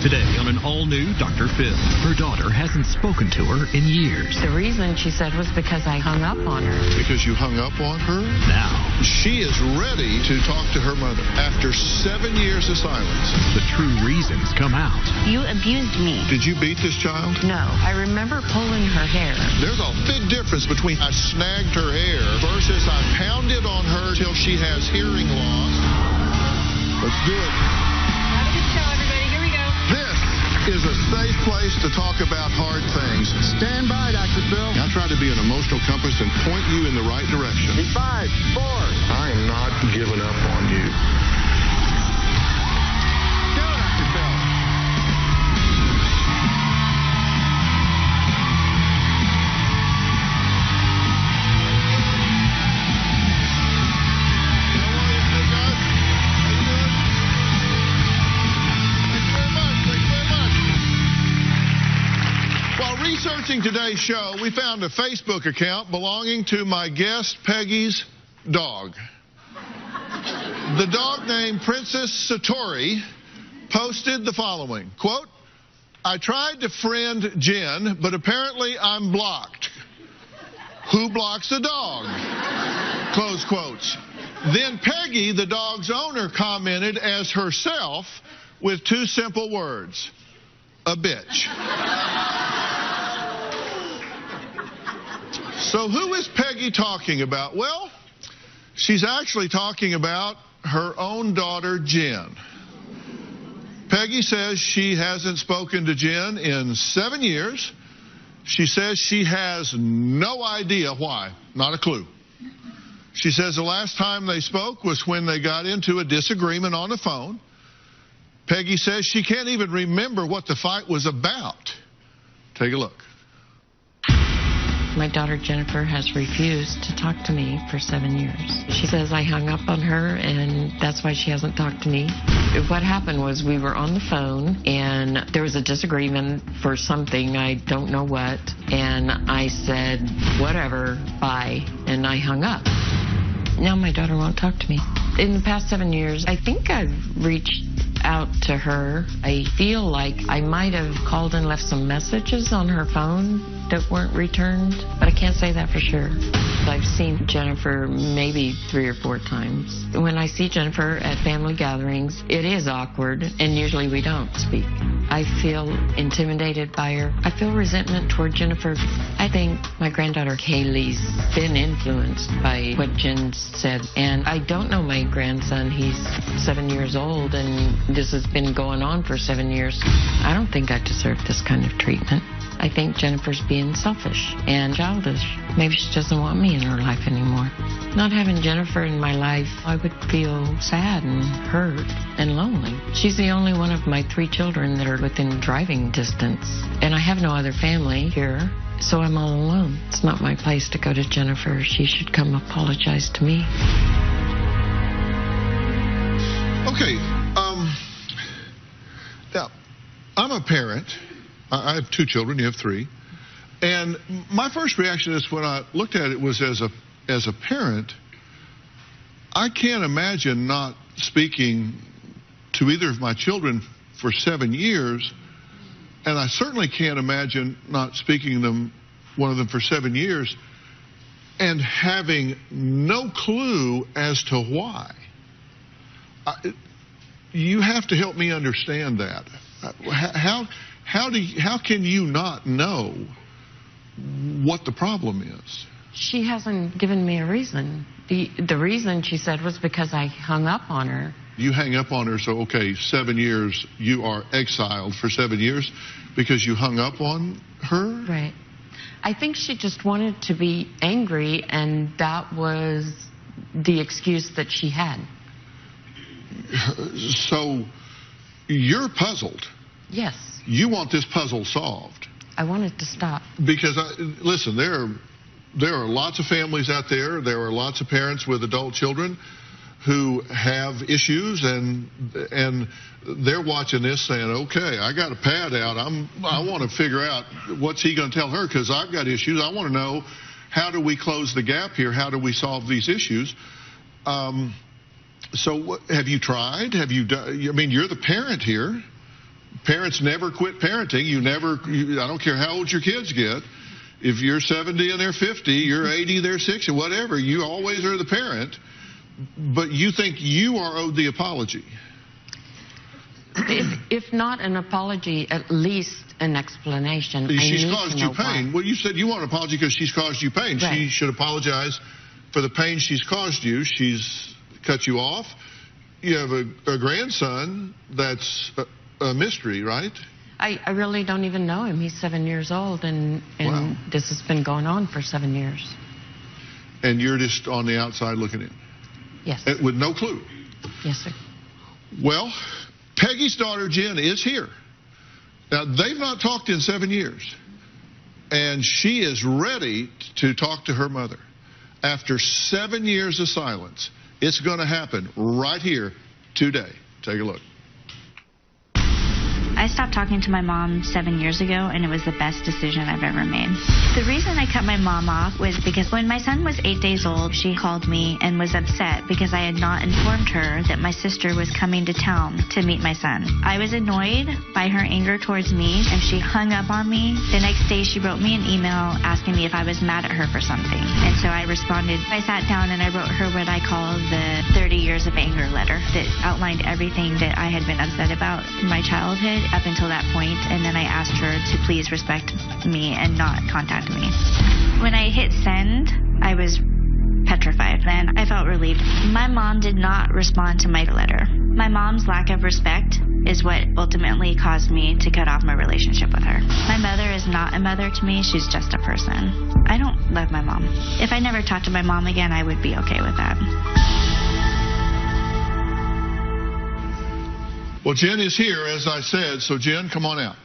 Today on an all-new Dr. Phil, her daughter hasn't spoken to her in years. The reason, she said, was because I hung up on her. Because you hung up on her? Now, she is ready to talk to her mother after 7 years of silence. The true reasons come out. You abused me. Did you beat this child? No. I remember pulling her hair. There's a big difference between I snagged her hair versus I pounded on her till she has hearing loss. Let's do it. Have a good show, everybody. Here we go. This is a safe place to talk about hard things. Stand by, Dr. Phil. I try to be an emotional compass and point you in the right direction. 5, 4. I am not giving up on you. Go, Dr. Phil. Researching today's show, we found a Facebook account belonging to my guest Peggy's dog. The dog named Princess Satori posted the following, quote, I tried to friend Jen, but apparently I'm blocked. Who blocks a dog? Close quotes. Then Peggy, the dog's owner, commented as herself with 2 simple words, a bitch. So who is Peggy talking about? Well, she's actually talking about her own daughter, Jen. Peggy says she hasn't spoken to Jen in 7 years. She says she has no idea why, not a clue. She says the last time they spoke was when they got into a disagreement on the phone. Peggy says she can't even remember what the fight was about. Take a look. My daughter Jennifer has refused to talk to me for 7 years. She says I hung up on her and that's why she hasn't talked to me. What happened was we were on the phone and there was a disagreement for something, I don't know what, and I said, whatever, bye, and I hung up. Now my daughter won't talk to me. In the past 7 years, I think I've reached out to her. I feel like I might have called and left some messages on her phone that weren't returned, but I can't say that for sure. I've seen Jennifer maybe 3 or 4 times. When I see Jennifer at family gatherings, it is awkward, and usually we don't speak. I feel intimidated by her. I feel resentment toward Jennifer. I think my granddaughter Kaylee's been influenced by what Jen said, and I don't know my grandson. He's 7 years old, and this has been going on for 7 years. I don't think I deserve this kind of treatment. I think Jennifer's being selfish and childish. Maybe she doesn't want me in her life anymore. Not having Jennifer in my life, I would feel sad and hurt and lonely. She's the only one of my 3 children that are within driving distance. And I have no other family here, so I'm all alone. It's not my place to go to Jennifer. She should come apologize to me. Okay, now, I'm a parent. I have 2 children, you have 3. And my first reaction is when I looked at it was as a parent, I can't imagine not speaking to either of my children for 7 years. And I certainly can't imagine not speaking to one of them for 7 years and having no clue as to why. You have to help me understand that. How can you not know what the problem is? She hasn't given me a reason. The reason, she said, was because I hung up on her. You hang up on her, so okay, 7 years, you are exiled for 7 years because you hung up on her? Right. I think she just wanted to be angry, and that was the excuse that she had. So you're puzzled. Yes. You want this puzzle solved. I want it to stop. Because, listen, there are lots of families out there. There are lots of parents with adult children who have issues, and they're watching this saying, okay, I got a pad out. I want to figure out what's he going to tell her because I've got issues. I want to know, how do we close the gap here? How do we solve these issues? So have you tried? Have you done? I mean, you're the parent here. Parents never quit parenting. I don't care how old your kids get. If you're 70 and they're 50, you're 80, they're 60, whatever, you always are the parent. But you think you are owed the apology. If not an apology, at least an explanation. She's caused you pain. Why. Well, you said you want an apology because she's caused you pain. Right. She should apologize for the pain she's caused you. She's cut you off. You have a grandson that's a mystery, right? I really don't even know him. He's 7 years old, and wow. This has been going on for 7 years. And you're just on the outside looking in? Yes. With no clue? Yes, sir. Well, Peggy's daughter, Jen, is here. Now, they've not talked in 7 years. And she is ready to talk to her mother. After 7 years of silence, it's going to happen right here today. Take a look. I stopped talking to my mom 7 years ago, and it was the best decision I've ever made. The reason I cut my mom off was because when my son was 8 days old, she called me and was upset because I had not informed her that my sister was coming to town to meet my son. I was annoyed by her anger towards me, and she hung up on me. The next day, she wrote me an email asking me if I was mad at her for something. And so I responded. I sat down and I wrote her what I call the 30 years of anger letter that outlined everything that I had been upset about in my childhood up until that point, and then I asked her to please respect me and not contact me. When I hit send, I was petrified. Then I felt relieved. My mom did not respond to my letter. My mom's lack of respect is what ultimately caused me to cut off my relationship with her. My mother is not a mother to me. She's just a person. I don't love my mom. If I never talked to my mom again, I would be okay with that. Well, Jen is here, as I said, so Jen, come on out.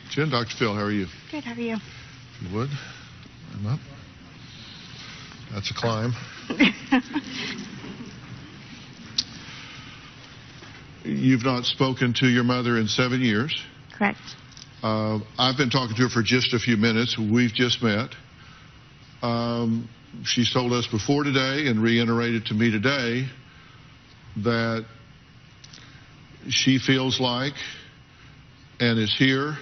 Jen, Dr. Phil, how are you? Good, how are you? If you would, I'm up. That's a climb. You've not spoken to your mother in 7 years. Correct. I've been talking to her for just a few minutes. We've just met. She's told us before today and reiterated to me today that she feels like and is here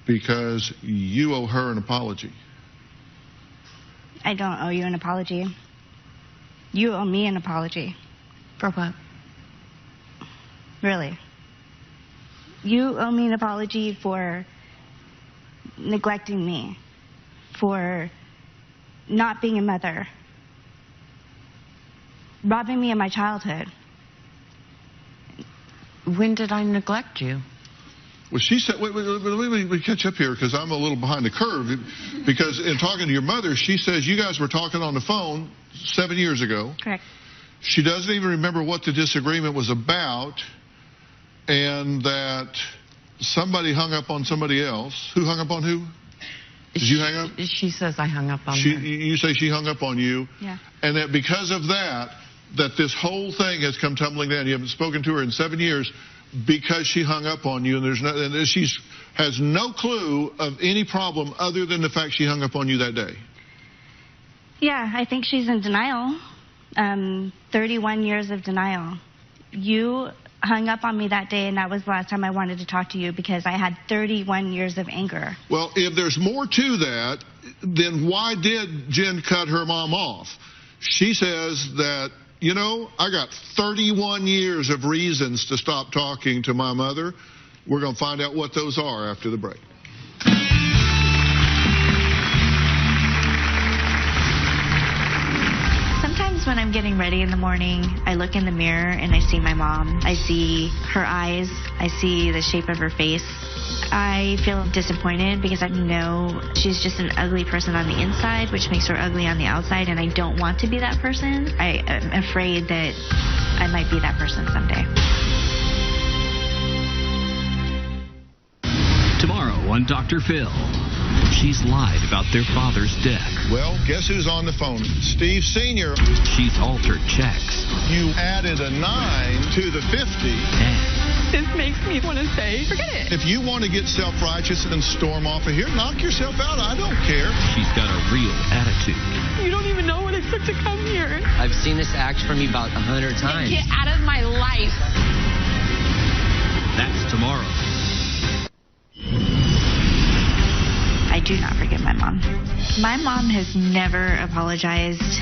because you owe her an apology. I don't owe you an apology. You owe me an apology. For what? Really. You owe me an apology for neglecting me, for not being a mother, robbing me of my childhood. When did I neglect you? Well, she said, wait, let me catch up here because I'm a little behind the curve. Because in talking to your mother, she says you guys were talking on the phone 7 years ago. Correct. She doesn't even remember what the disagreement was about, and that somebody hung up on somebody else. Who hung up on who? Did you hang up? She says I hung up on her. You say she hung up on you? Yeah. And that because of that this whole thing has come tumbling down. You haven't spoken to her in 7 years because she hung up on you, and she has no clue of any problem other than the fact she hung up on you that day. Yeah, I think she's in denial. 31 years of denial. You hung up on me that day, and that was the last time I wanted to talk to you because I had 31 years of anger. Well, if there's more to that, then why did Jen cut her mom off? She says that, you know, I got 31 years of reasons to stop talking to my mother. We're going to find out what those are after the break. When I'm getting ready in the morning, I look in the mirror and I see my mom. I see her eyes. I see the shape of her face. I feel disappointed because I know she's just an ugly person on the inside, which makes her ugly on the outside, and I don't want to be that person. I am afraid that I might be that person someday. Tomorrow on Dr. Phil. She's lied about their father's death. Well, guess who's on the phone? Steve Sr. She's altered checks. You added a 9 to the 50. And This makes me want to say, forget it. If you want to get self-righteous and storm off of here, knock yourself out. I don't care. She's got a real attitude. You don't even know what it took to come here. I've seen this act from you about 100 times. Get out of my life. That's tomorrow. I do not forgive my mom. My mom has never apologized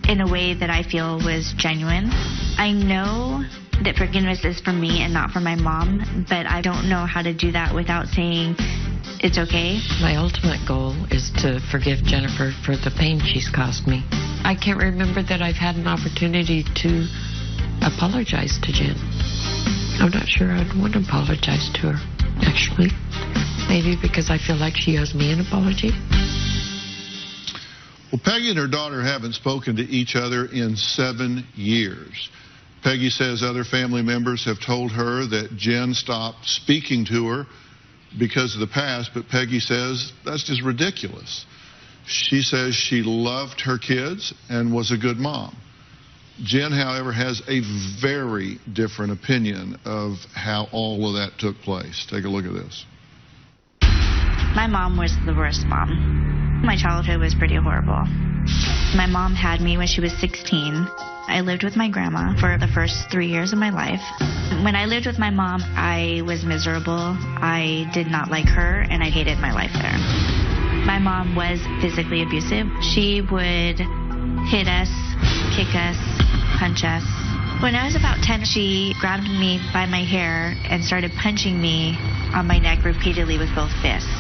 in a way that I feel was genuine. I know that forgiveness is for me and not for my mom, but I don't know how to do that without saying it's okay. My ultimate goal is to forgive Jennifer for the pain she's caused me. I can't remember that I've had an opportunity to apologize to Jen. I'm not sure I'd want to apologize to her, actually. Maybe because I feel like she owes me an apology. Well, Peggy and her daughter haven't spoken to each other in 7 years. Peggy says other family members have told her that Jen stopped speaking to her because of the past, but Peggy says that's just ridiculous. She says she loved her kids and was a good mom. Jen, however, has a very different opinion of how all of that took place. Take a look at this. My mom was the worst mom. My childhood was pretty horrible. My mom had me when she was 16. I lived with my grandma for the first 3 years of my life. When I lived with my mom, I was miserable. I did not like her, and I hated my life there. My mom was physically abusive. She would hit us, kick us, punch us. When I was about 10, she grabbed me by my hair and started punching me on my neck repeatedly with both fists.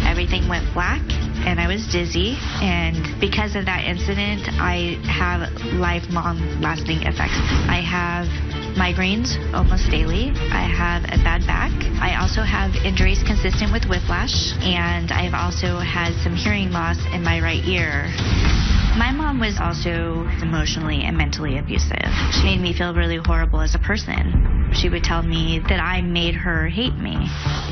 Everything went black, and I was dizzy, and because of that incident, I have lifelong lasting effects. I have migraines almost daily. I have a bad back. I also have injuries consistent with whiplash, and I've also had some hearing loss in my right ear. My mom was also emotionally and mentally abusive. She made me feel really horrible as a person. She would tell me that I made her hate me,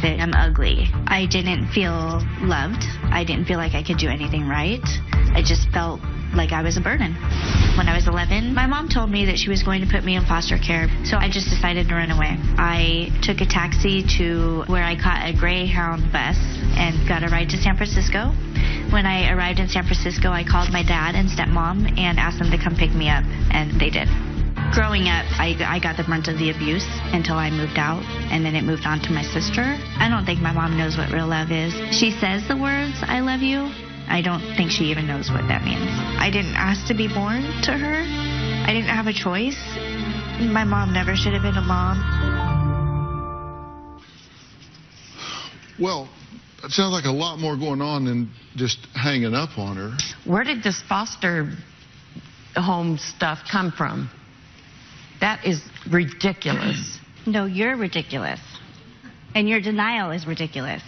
that I'm ugly. I didn't feel loved. I didn't feel like I could do anything right. I just felt like I was a burden. When I was 11, my mom told me that she was going to put me in foster care, so I just decided to run away. I took a taxi to where I caught a Greyhound bus and got a ride to San Francisco. When I arrived in San Francisco, I called my dad and stepmom and asked them to come pick me up, and they did. Growing up, I got the brunt of the abuse until I moved out, and then it moved on to my sister. I don't think my mom knows what real love is. She says the words, I love you. I don't think she even knows what that means. I didn't ask to be born to her. I didn't have a choice. My mom never should have been a mom. Well, it sounds like a lot more going on than just hanging up on her. Where did this foster home stuff come from? That is ridiculous. No, you're ridiculous. And your denial is ridiculous.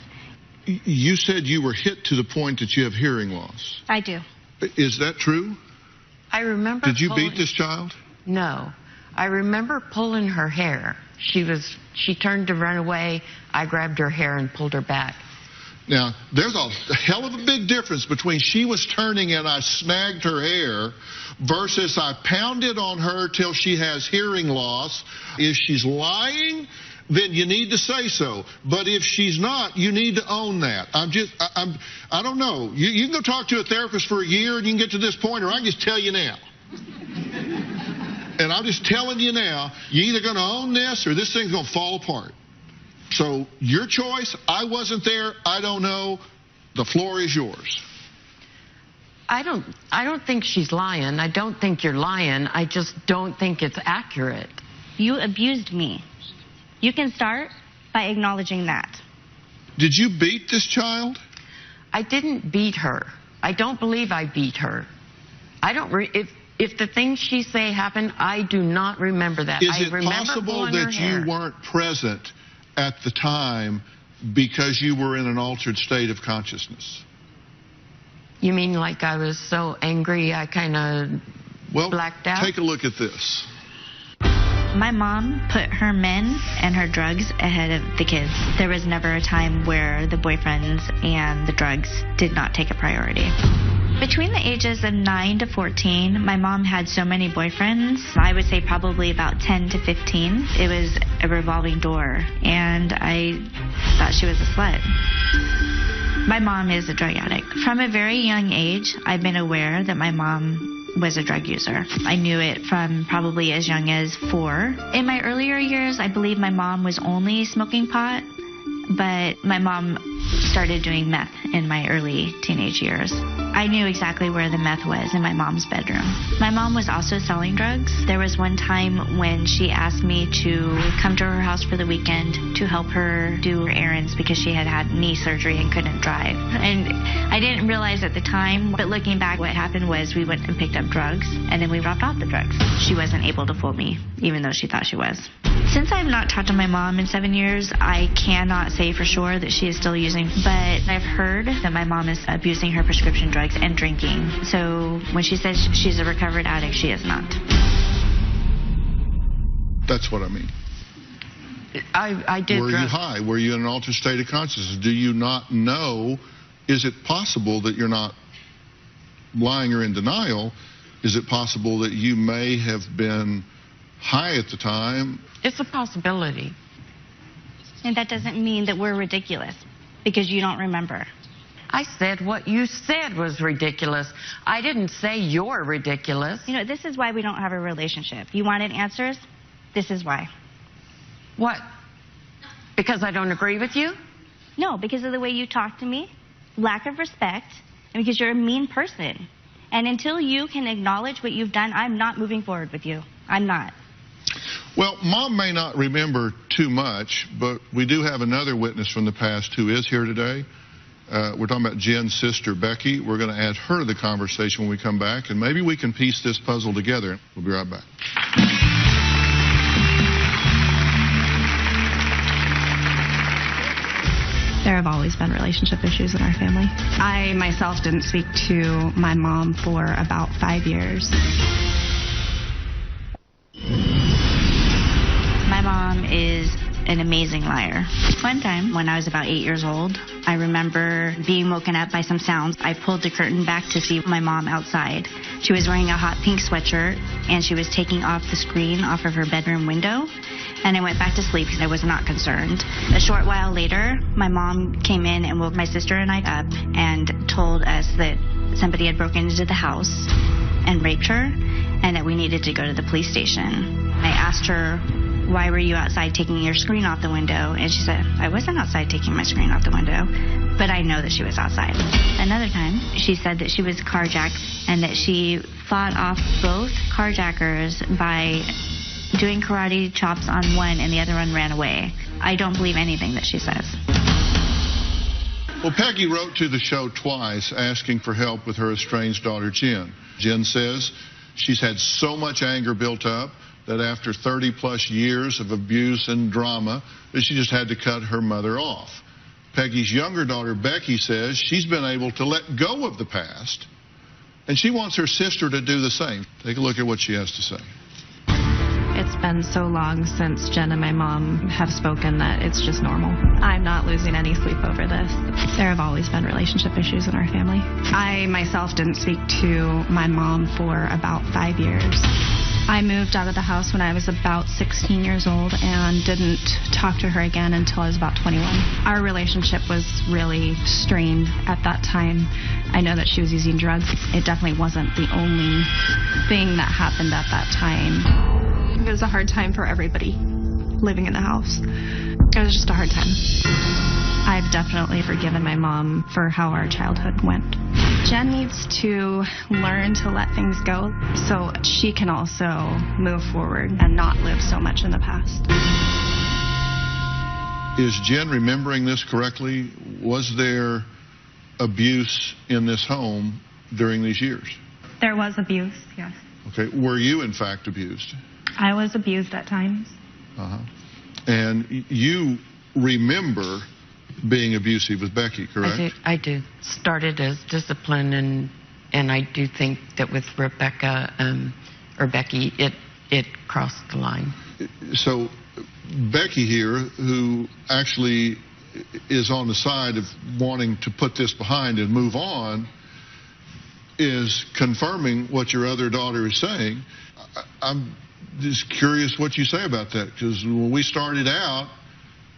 You said you were hit to the point that you have hearing loss. I do. Is that true? I remember. Did you beat this child? No. I remember pulling her hair. She turned to run away. I grabbed her hair and pulled her back. Now, there's a hell of a big difference between she was turning and I snagged her hair versus I pounded on her till she has hearing loss. If she's lying, then you need to say so. But if she's not, you need to own that. I don't know. You can go talk to a therapist for a year and you can get to this point, or I can just tell you now. And I'm just telling you now, you're either going to own this or this thing's going to fall apart. So your choice. I wasn't there. I don't know. The floor is yours. I don't think she's lying. I don't think you're lying. I just don't think it's accurate. You abused me. You can start by acknowledging that. Did you beat this child? I didn't beat her. I don't believe I beat her. I don't. If the things she say happened, I do not remember that. Is it possible that you weren't present at the time because you were in an altered state of consciousness? You mean like I was so angry I kind of blacked out? Take a look at this. My mom put her men and her drugs ahead of the kids. There was never a time where the boyfriends and the drugs did not take a priority. Between the ages of 9 to 14, my mom had so many boyfriends. I would say probably about 10 to 15. It was a revolving door, and I thought she was a slut. My mom is a drug addict. From a very young age, I've been aware that my mom was a drug user. I knew it from probably as young as 4. In my earlier years, I believe my mom was only smoking pot, but my mom started doing meth in my early teenage years. I knew exactly where the meth was, in my mom's bedroom. My mom was also selling drugs. There was one time when she asked me to come to her house for the weekend to help her do her errands because she had had knee surgery and couldn't drive. And I didn't realize at the time, but looking back, what happened was we went and picked up drugs, and then we dropped off the drugs. She wasn't able to fool me, even though she thought she was. Since I've not talked to my mom in 7 years, I cannot say for sure that she is still using, but I've heard that my mom is abusing her prescription drugs and drinking. So when she says she's a recovered addict, she is not. That's what I mean. I did. Were you high? Were you in an altered state of consciousness? Do you not know? Is it possible that you're not lying or in denial? Is it possible that you may have been high at the time? It's a possibility. And that doesn't mean that we're ridiculous because you don't remember. I said what you said was ridiculous. I didn't say you're ridiculous. You know, this is why we don't have a relationship. You wanted answers? This is why. What? Because I don't agree with you? No, because of the way you talk to me, lack of respect, and because you're a mean person. And until you can acknowledge what you've done, I'm not moving forward with you. I'm not. Well, Mom may not remember too much, but we do have another witness from the past who is here today. We're talking about Jen's sister, Becky. We're going to add her to the conversation when we come back, and maybe we can piece this puzzle together. We'll be right back. There have always been relationship issues in our family. I myself didn't speak to my mom for about 5 years. My mom is an amazing liar. One time, when I was about 8 years old, I remember being woken up by some sounds. I pulled the curtain back to see my mom outside. She was wearing a hot pink sweatshirt, and she was taking off the screen off of her bedroom window. And I went back to sleep because I was not concerned. A short while later, my mom came in and woke my sister and I up and told us that somebody had broken into the house and raped her and that we needed to go to the police station. I asked her, why were you outside taking your screen off the window? And she said, I wasn't outside taking my screen off the window, but I know that she was outside. Another time, she said that she was carjacked and that she fought off both carjackers by doing karate chops on one and the other one ran away. I don't believe anything that she says. Well, Peggy wrote to the show twice asking for help with her estranged daughter, Jen. Jen says she's had so much anger built up that after 30-plus years of abuse and drama, that she just had to cut her mother off. Peggy's younger daughter, Becky, says she's been able to let go of the past, and she wants her sister to do the same. Take a look at what she has to say. It's been so long since Jen and my mom have spoken that it's just normal. I'm not losing any sleep over this. There have always been relationship issues in our family. I myself didn't speak to my mom for about 5 years. I moved out of the house when I was about 16 years old and didn't talk to her again until I was about 21. Our relationship was really strained at that time. I know that she was using drugs. It definitely wasn't the only thing that happened at that time. It was a hard time for everybody living in the house. It was just a hard time. I've definitely forgiven my mom for how our childhood went. Jen needs to learn to let things go so she can also move forward and not live so much in the past. Is Jen remembering this correctly? Was there abuse in this home during these years? There was abuse, yes. Okay. Were you, in fact, abused? I was abused at times. Uh-huh. And you remember being abusive with Becky, correct? I do. Started as discipline, and I do think that with Rebecca or Becky, it crossed the line. So Becky here, who actually is on the side of wanting to put this behind and move on, is confirming what your other daughter is saying. I'm just curious what you say about that, because when we started out,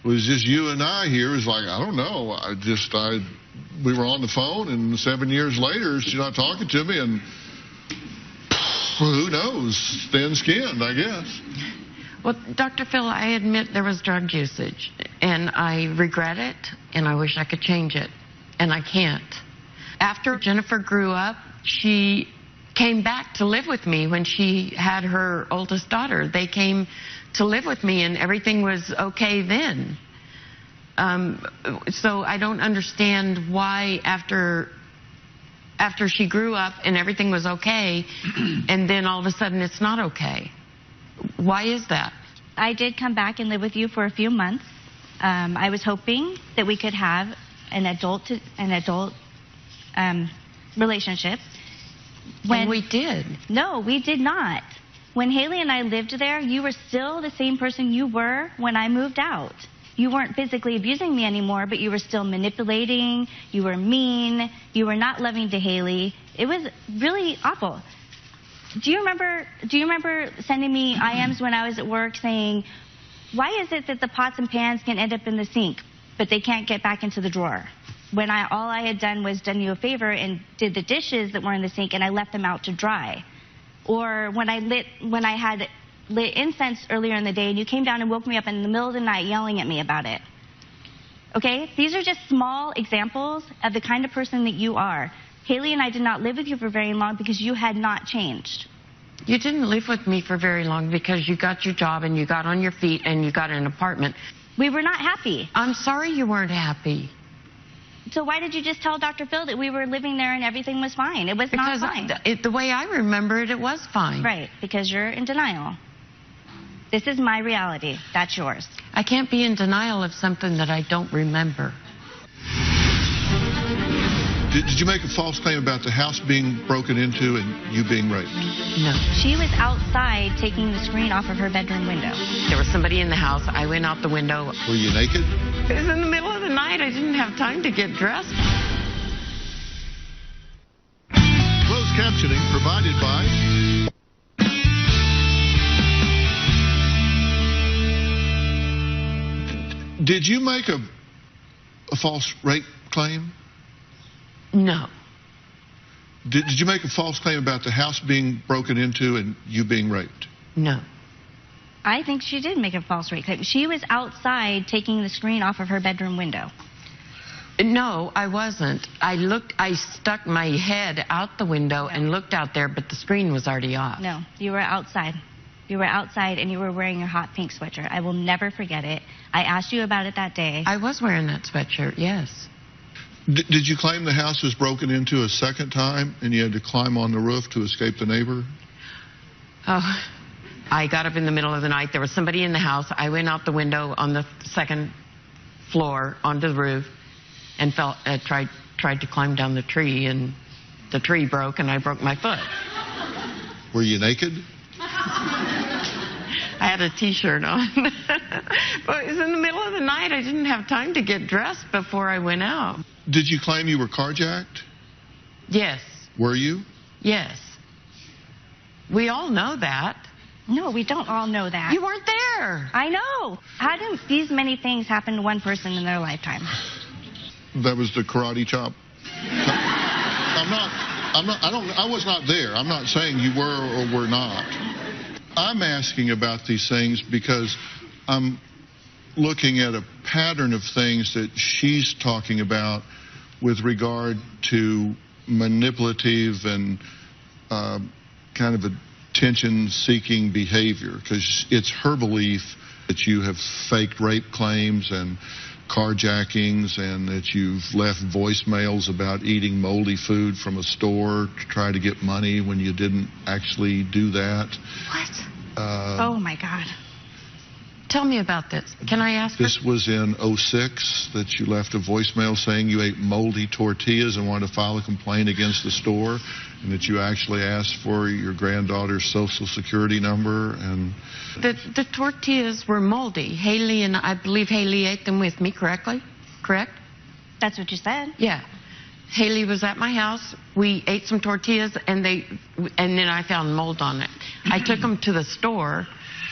it was just you and I here. It was like, I don't know. We were on the phone, and 7 years later, she's not talking to me, and who knows? Thin-skinned, I guess. Well, Dr. Phil, I admit there was drug usage, and I regret it, and I wish I could change it, and I can't. After Jennifer grew up, she came back to live with me when she had her oldest daughter. They came to live with me, and everything was okay then. So I don't understand why after she grew up and everything was okay, and then all of a sudden it's not okay. Why is that? I did come back and live with you for a few months. I was hoping that we could have an adult relationship. And we did. No, we did not. When Haley and I lived there, you were still the same person you were when I moved out. You weren't physically abusing me anymore, but you were still manipulating, you were mean, you were not loving to Haley. It was really awful. Do you remember sending me IMs when I was at work saying, why is it that the pots and pans can end up in the sink, but they can't get back into the drawer? When all I had done was done you a favor and did the dishes that were in the sink, and I left them out to dry. Or when I had lit incense earlier in the day and you came down and woke me up in the middle of the night yelling at me about it. Okay? These are just small examples of the kind of person that you are. Haley and I did not live with you for very long because you had not changed. You didn't live with me for very long because you got your job and you got on your feet and you got an apartment. We were not happy. I'm sorry you weren't happy. So why did you just tell Dr. Phil that we were living there and everything was fine? It was not fine. The way I remember it, it was fine. Right, because you're in denial. This is my reality. That's yours. I can't be in denial of something that I don't remember. Did you make a false claim about the house being broken into and you being raped? No. She was outside taking the screen off of her bedroom window. There was somebody in the house. I went out the window. Were you naked? It was in the middle of the night. I didn't have time to get dressed. Closed captioning provided by... Did you make a false rape claim? No. Did you make a false claim about the house being broken into and you being raped? No. I think she did make a false rape claim. She was outside taking the screen off of her bedroom window. No, I wasn't. I stuck my head out the window and looked out there, but the screen was already off. No, you were outside. You were outside and you were wearing your hot pink sweatshirt. I will never forget it. I asked you about it that day. I was wearing that sweatshirt, yes. Did you claim the house was broken into a second time and you had to climb on the roof to escape the neighbor? Oh, I got up in the middle of the night. There was somebody in the house. I went out the window on the second floor onto the roof and tried to climb down the tree, and the tree broke and I broke my foot. Were you naked? I had a T-shirt on. But it was in the middle of the night. I didn't have time to get dressed before I went out. Did you claim you were carjacked? Yes. Were you? Yes. We all know that. No, we don't all know that. You weren't there. I know. How do these many things happen to one person in their lifetime? That was the karate chop. I was not there. I'm not saying you were or were not. I'm asking about these things because I'm looking at a pattern of things that she's talking about with regard to manipulative and kind of attention-seeking behavior, because it's her belief that you have faked rape claims and carjackings and that you've left voicemails about eating moldy food from a store to try to get money when you didn't actually do that. What? Oh, my God. Tell me about this. Can I ask This was in 06 that you left a voicemail saying you ate moldy tortillas and wanted to file a complaint against the store, and that you actually asked for your granddaughter's Social Security number. And the tortillas were moldy. Haley and I believe Haley ate them with me, correctly? Correct? That's what you said. Yeah. Haley was at my house. We ate some tortillas, and then I found mold on it. I took them to the store,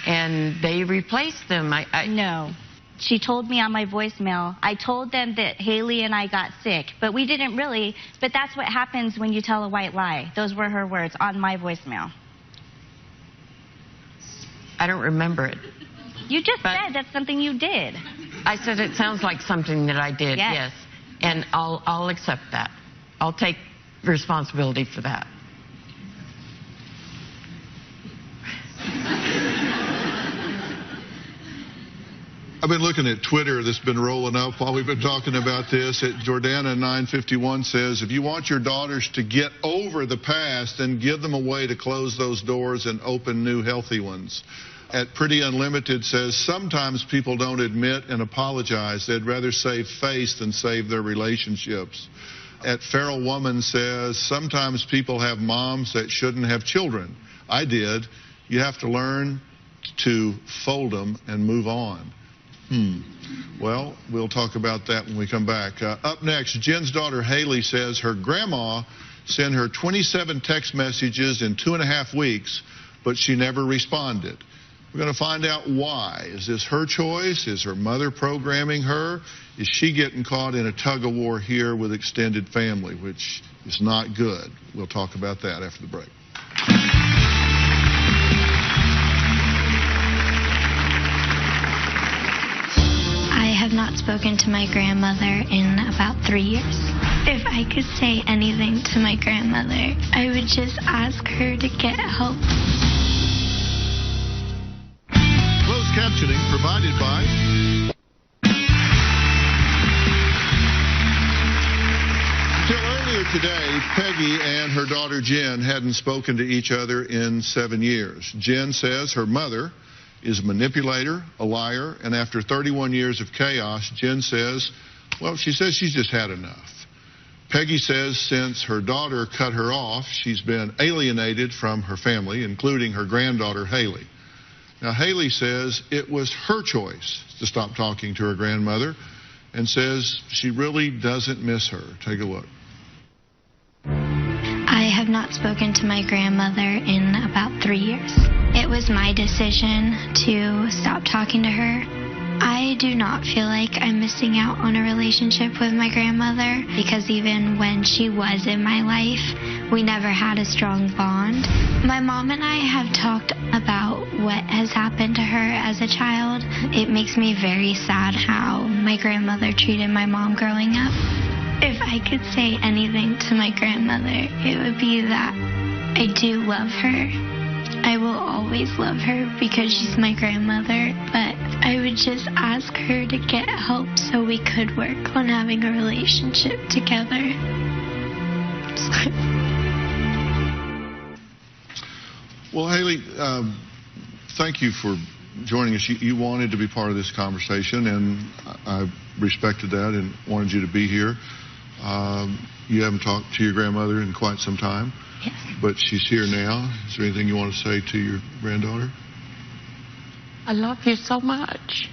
and they replaced them. No. She told me on my voicemail, I told them that Haley and I got sick, but we didn't really. But that's what happens when you tell a white lie. Those were her words on my voicemail. I don't remember it. You just said that's something you did. I said it sounds like something that I did, yes. And I'll accept that. I'll take responsibility for that. I've been looking at Twitter that's been rolling up while we've been talking about this. Jordana 951 says, if you want your daughters to get over the past, then give them a way to close those doors and open new healthy ones. At Pretty Unlimited says, sometimes people don't admit and apologize. They'd rather save face than save their relationships. At Feral Woman says, sometimes people have moms that shouldn't have children. I did. You have to learn to fold them and move on. Well, we'll talk about that when we come back. Up next, Jen's daughter Haley says her grandma sent her 27 text messages in 2.5 weeks, but she never responded. We're going to find out why. Is this her choice? Is her mother programming her? Is she getting caught in a tug-of-war here with extended family, which is not good? We'll talk about that after the break. I have not spoken to my grandmother in about 3 years. If I could say anything to my grandmother, I would just ask her to get help. Closed captioning provided by... Until earlier today, Peggy and her daughter Jen hadn't spoken to each other in 7 years. Jen says her mother is a manipulator, a liar, and after 31 years of chaos, Jen says, well, she says she's just had enough. Peggy says since her daughter cut her off, she's been alienated from her family, including her granddaughter, Haley. Now, Haley says it was her choice to stop talking to her grandmother and says she really doesn't miss her. Take a look. I have not spoken to my grandmother in about 3 years. It was my decision to stop talking to her. I do not feel like I'm missing out on a relationship with my grandmother because even when she was in my life, we never had a strong bond. My mom and I have talked about what has happened to her as a child. It makes me very sad how my grandmother treated my mom growing up. If I could say anything to my grandmother, it would be that I do love her. I will always love her because she's my grandmother, but I would just ask her to get help so we could work on having a relationship together. Well, Haley, thank you for joining us. You wanted to be part of this conversation, and I respected that and wanted you to be here. You haven't talked to your grandmother in quite some time. Yes. But she's here now. Is there anything you want to say to your granddaughter? I love you so much.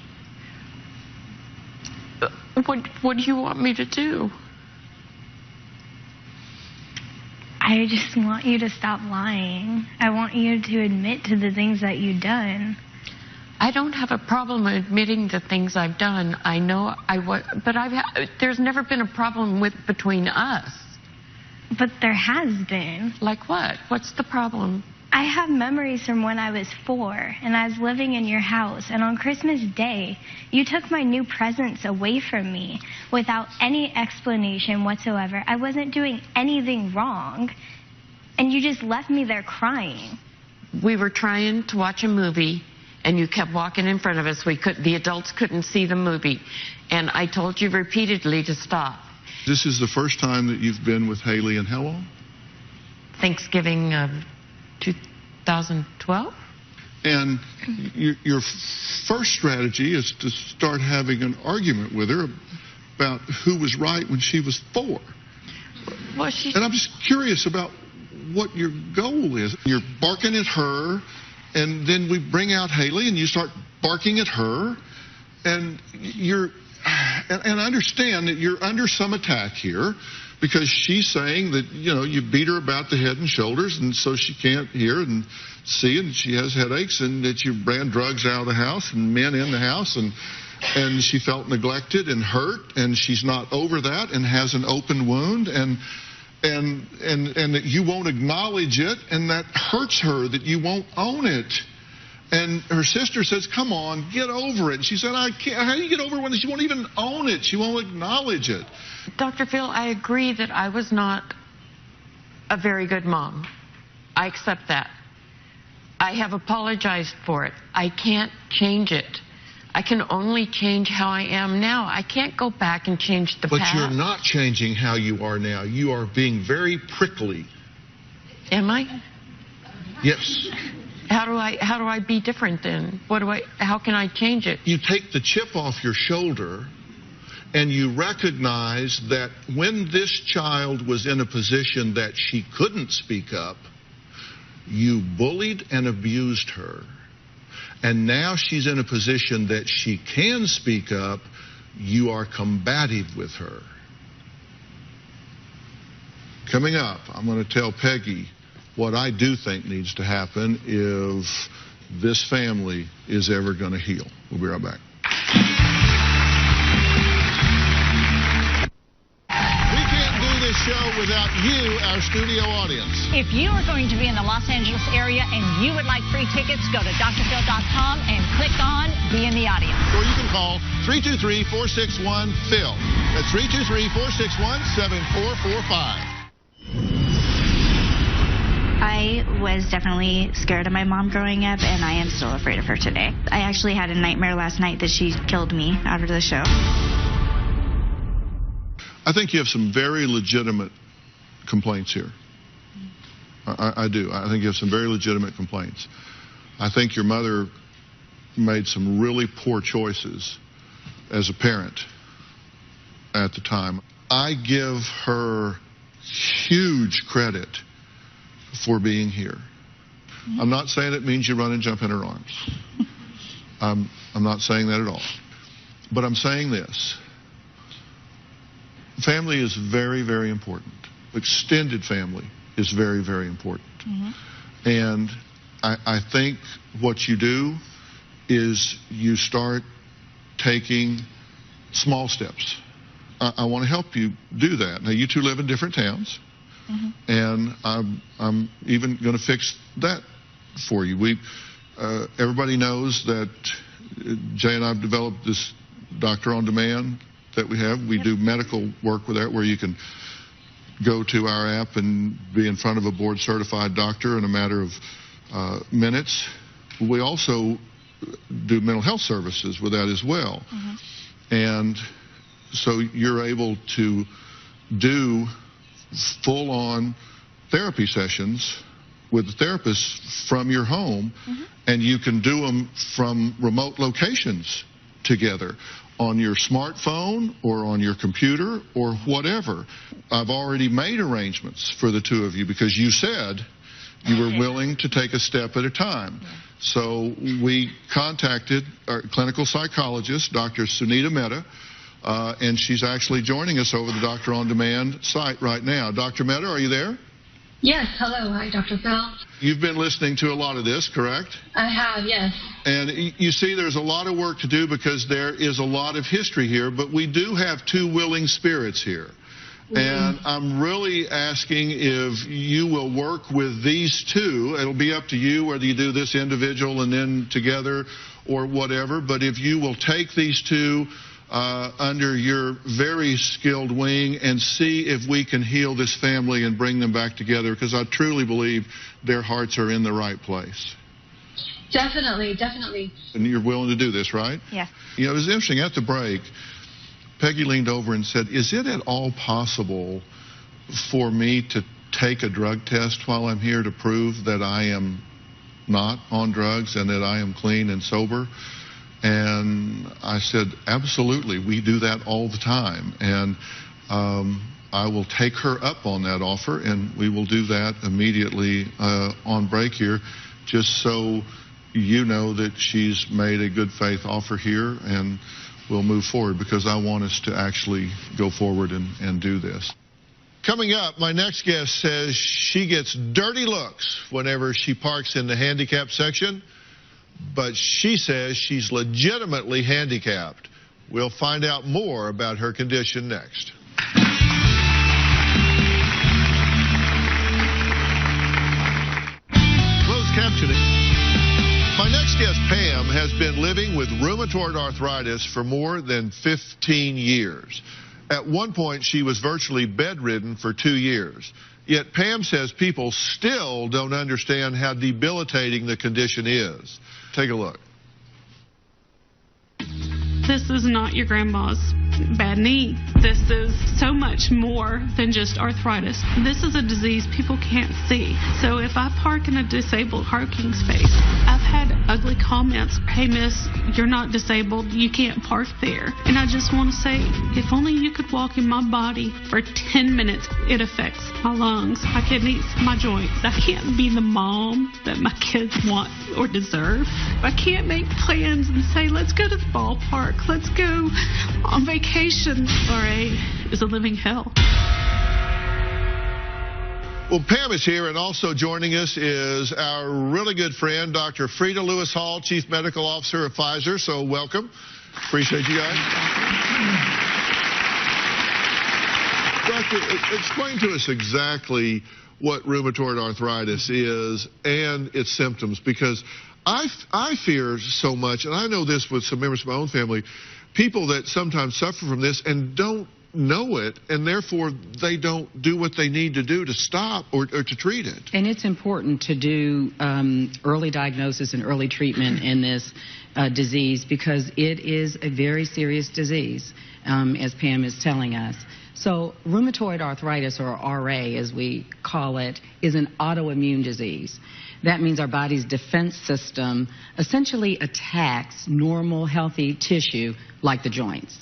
What do you want me to do? I just want you to stop lying. I want you to admit to the things that you've done. I don't have a problem admitting the things I've done. I know but there's never been a problem between us. But there has been. Like what? What's the problem? I have memories from when I was 4 and I was living in your house, and on Christmas Day, you took my new presents away from me without any explanation whatsoever. I wasn't doing anything wrong, and you just left me there crying. We were trying to watch a movie, and you kept walking in front of us. The adults couldn't see the movie, and I told you repeatedly to stop. This is the first time that you've been with Haley in how long? Thanksgiving of 2012. And your first strategy is to start having an argument with her about who was right when she was 4. Well, and I'm just curious about what your goal is. You're barking at her, and then we bring out Haley, and you start barking at her, and and understand that you're under some attack here, because she's saying that, you beat her about the head and shoulders, and so she can't hear and see, and she has headaches, and that you ran drugs out of the house and men in the house, and she felt neglected and hurt, and she's not over that and has an open wound, and that you won't acknowledge it, and that hurts her, that you won't own it. And her sister says, come on, get over it. And she said, I can't. How do you get over it when she won't even own it? She won't acknowledge it. Dr. Phil, I agree that I was not a very good mom. I accept that. I have apologized for it. I can't change it. I can only change how I am now. I can't go back and change the past. But you're not changing how you are now. You are being very prickly. Am I? Yes. How do I be different then? How can I change it? You take the chip off your shoulder and you recognize that when this child was in a position that she couldn't speak up, you bullied and abused her. And now she's in a position that she can speak up, you are combative with her. Coming up, I'm going to tell Peggy what I do think needs to happen if this family is ever going to heal. We'll be right back. We can't do this show without you, our studio audience. If you are going to be in the Los Angeles area and you would like free tickets, go to drphil.com and click on Be in the Audience. Or you can call 323-461-PHIL. That's 323-461-7445. I was definitely scared of my mom growing up, and I am still afraid of her today. I actually had a nightmare last night that she killed me after the show. I think you have some very legitimate complaints here. I do. I think you have some very legitimate complaints. I think your mother made some really poor choices as a parent at the time. I give her huge credit for being here. I'm not saying it means you run and jump in her arms. I'm not saying that at all. But I'm saying this. Family is very, very important. Extended family is very, very important. And I think what you do is you start taking small steps. I want to help you do that. Now, you two live in different towns. And I'm even going to fix that for you. Everybody knows that Jay and I have developed this Doctor on Demand that we have. We do medical work with that, where you can go to our app and be in front of a board-certified doctor in a matter of minutes. We also do mental health services with that as well. And so you're able to do full-on therapy sessions with the therapist from your home, and you can do them from remote locations together on your smartphone or on your computer or whatever. I've already made arrangements for the two of you because you said you were willing to take a step at a time. So we contacted our clinical psychologist, Dr. Sunita Mehta, and she's actually joining us over the Doctor on Demand site right now. Dr. Mehta, are you there? Yes, hello. Hi, Dr. Phil. You've been listening to a lot of this, correct? I have, yes. And you see, there's a lot of work to do because there is a lot of history here, but we do have two willing spirits here. And I'm really asking if you will work with these two. It'll be up to you whether you do this individual and then together or whatever, but if you will take these two under your very skilled wing and see if we can heal this family and bring them back together, because I truly believe their hearts are in the right place. Definitely, definitely. And you're willing to do this, right? Yeah. You know, it was interesting. At the break, Peggy leaned over and said, is it at all possible for me to take a drug test while I'm here to prove that I am not on drugs and that I am clean and sober? And I said, absolutely, we do that all the time. And I will take her up on that offer, and we will do that immediately on break here, just so you know that she's made a good faith offer here, and we'll move forward, because I want us to actually go forward and do this. Coming up, my next guest says she gets dirty looks whenever she parks in the handicapped section, but she says she's legitimately handicapped. We'll find out more about her condition next. Closed captioning. My next guest, Pam, has been living with rheumatoid arthritis for more than 15 years. At one point, she was virtually bedridden for 2 years. Yet Pam says people still don't understand how debilitating the condition is. Take a look. This is not your grandma's bad knee. This is so much more than just arthritis. This is a disease people can't see. So if I park in a disabled parking space, I've had ugly comments. Hey, miss, you're not disabled. You can't park there. And I just want to say, if only you could walk in my body for 10 minutes. It affects my lungs, my kidneys, my joints. I can't be the mom that my kids want or deserve. I can't make plans and say, let's go to the ballpark. Let's go on vacation. RA is a living hell. Well, Pam is here, and also joining us is our really good friend, Dr. Frida Lewis Hall, Chief Medical Officer of Pfizer. So welcome. Appreciate you guys. Doctor, explain to us exactly what rheumatoid arthritis is and its symptoms, because I fear so much, and I know this with some members of my own family, people that sometimes suffer from this and don't know it, and therefore they don't do what they need to do to stop or to treat it. And it's important to do early diagnosis and early treatment in this disease, because it is a very serious disease, as Pam is telling us. So rheumatoid arthritis, or RA as we call it, is an autoimmune disease. That means our body's defense system essentially attacks normal, healthy tissue like the joints.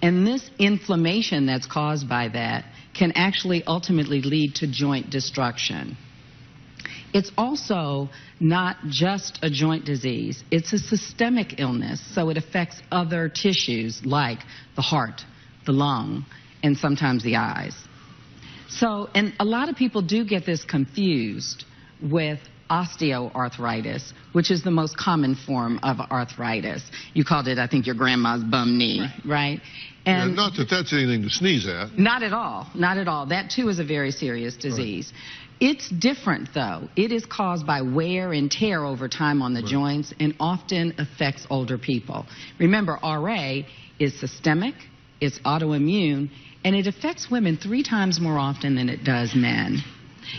And this inflammation that's caused by that can actually ultimately lead to joint destruction. It's also not just a joint disease. It's a systemic illness, so it affects other tissues like the heart, the lung, and sometimes the eyes. So, and a lot of people do get this confused with osteoarthritis, which is the most common form of arthritis. You called it, I think, your grandma's bum knee, right? And yeah, not that that's anything to sneeze at. Not at all. Not at all. That, too, is a very serious disease. Right. It's different, though. It is caused by wear and tear over time on the joints and often affects older people. Remember, RA is systemic, it's autoimmune, and it affects women 3 times more often than it does men.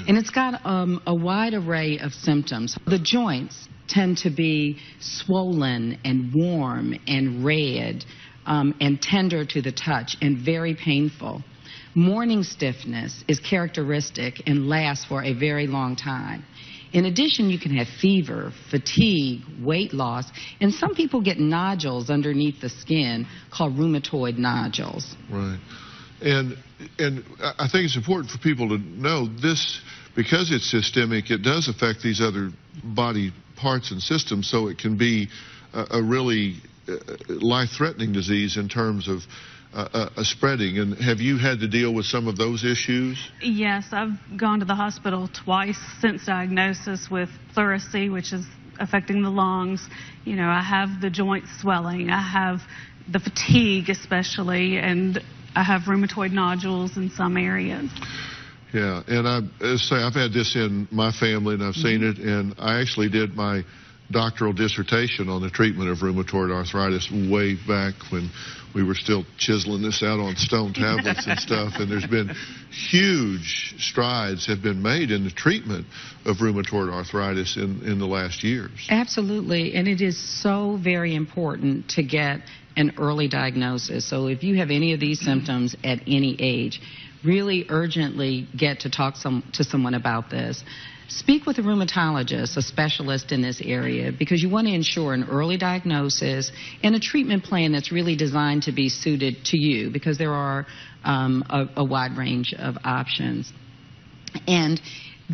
And it's got a wide array of symptoms. The joints tend to be swollen and warm and red and tender to the touch and very painful. Morning stiffness is characteristic and lasts for a very long time. In addition, you can have fever, fatigue, weight loss, and some people get nodules underneath the skin called rheumatoid nodules. Right. And I think it's important for people to know this, because it's systemic, it does affect these other body parts and systems, so it can be a really life-threatening disease in terms of spreading. And have you had to deal with some of those issues? Yes, I've gone to the hospital twice since diagnosis with pleurisy, which is affecting the lungs. You know, I have the joint swelling, I have the fatigue especially, and I have rheumatoid nodules in some areas. Yeah, and I've had this in my family, and I've seen it, and I actually did my doctoral dissertation on the treatment of rheumatoid arthritis way back when we were still chiseling this out on stone tablets and stuff, and there's been huge strides have been made in the treatment of rheumatoid arthritis in the last years. Absolutely, and it is so very important to get an early diagnosis. So if you have any of these symptoms at any age, really urgently get to talk to someone about this. Speak with a rheumatologist, a specialist in this area, because you want to ensure an early diagnosis and a treatment plan that's really designed to be suited to you, because there are a wide range of options. And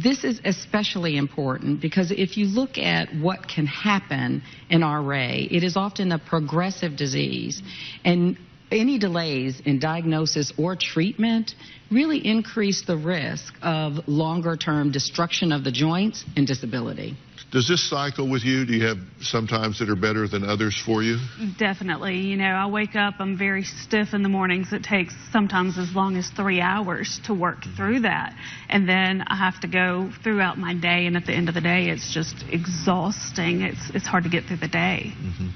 this is especially important because if you look at what can happen in RA, it is often a progressive disease, and any delays in diagnosis or treatment really increase the risk of longer-term destruction of the joints and disability. Does this cycle with you? Do you have sometimes that are better than others for you? Definitely. You know, I wake up, I'm very stiff in the mornings. It takes sometimes as long as 3 hours to work through that. And then I have to go throughout my day, and at the end of the day, it's just exhausting. It's hard to get through the day. Mm-hmm.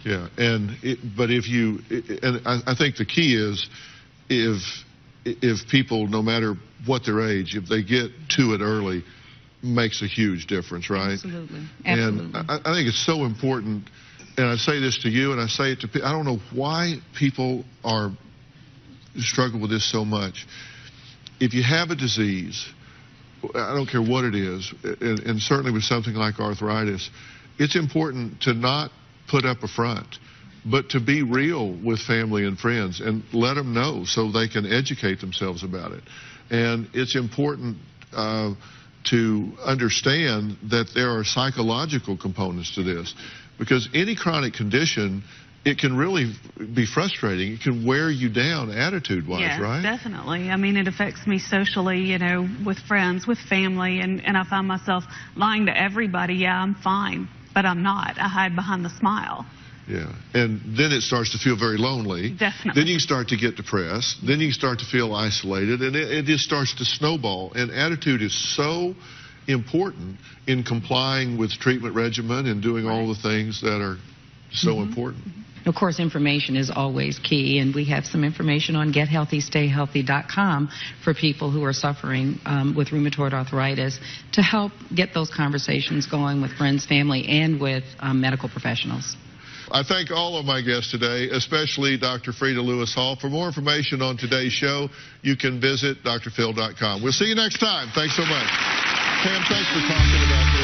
Yeah, but if you, and I think the key is if people, no matter what their age, if they get to it early, makes a huge difference, right? Absolutely. And I think it's so important, and I say this to you, and I say it to people, I don't know why people struggle with this so much. If you have a disease, I don't care what it is, and certainly with something like arthritis, it's important to not put up a front, but to be real with family and friends and let them know so they can educate themselves about it. And it's important to understand that there are psychological components to this, because any chronic condition, it can really be frustrating. It can wear you down attitude-wise, right? Yeah, definitely. I mean, it affects me socially, you know, with friends, with family, and I find myself lying to everybody, yeah, I'm fine, but I'm not. I hide behind the smile. Yeah, and then it starts to feel very lonely. Definitely. Then you start to get depressed. Then you start to feel isolated, and it just starts to snowball. And attitude is so important in complying with treatment regimen and doing all the things that are so important. Of course, information is always key, and we have some information on GetHealthyStayHealthy.com for people who are suffering with rheumatoid arthritis to help get those conversations going with friends, family, and with medical professionals. I thank all of my guests today, especially Dr. Freda Lewis Hall. For more information on today's show, you can visit drphil.com. We'll see you next time. Thanks so much. Pam, thanks for talking about this.